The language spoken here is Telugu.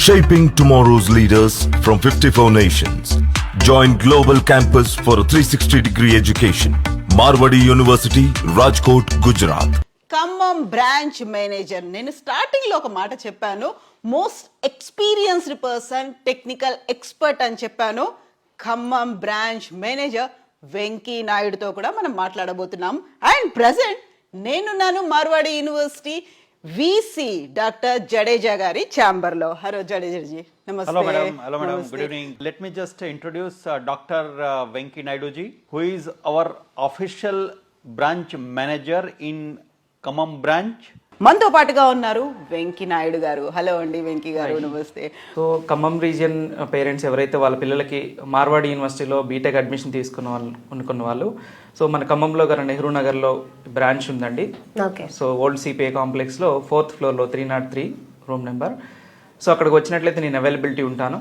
Shaping tomorrow's leaders from 54 nations. Join Global Campus for a 360-degree education. Marwadi University, Rajkot, Gujarat. Khammam branch manager. నేను స్టార్టింగ్లో ఒక మాట చెప్పాను, most experienced person, technical expert అని చెప్పాను. ఖమ్మం బ్రాంచ్ మేనేజర్ వెంకీ నాయుడుతో కూడా మనం మాట్లాడబోతున్నాం. అండ్ ప్రజెంట్ నేనున్నాను Marwadi university VC doctor Jadeja గారి ఛాంబర్లో. హలో జడేజాజీ, నమస్తే. Hello madam, good evening. Let me just introduce Dr. Venki Naidu ji, who is our official branch manager in Khammam branch. మనతో పాటుగా ఉన్నారు వెంకీ నాయుడు గారు. హలో అండి వెంకీ గారు, నమస్తే. సో ఖమ్మం రీజియన్ పేరెంట్స్ ఎవరైతే వాళ్ళ పిల్లలకి మార్వాడి యూనివర్సిటీలో బీటెక్ అడ్మిషన్ అనుకున్న వాళ్ళు, సో మన ఖమ్మంలో గారు నెహ్రూ నగర్లో బ్రాంచ్ ఉందండి. సో ఓల్డ్ సిపిఐ కాంప్లెక్స్లో 4th ఫ్లోర్లో 303 రూమ్ నెంబర్. సో అక్కడికి వచ్చినట్లయితే నేను అవైలబిలిటీ ఉంటాను.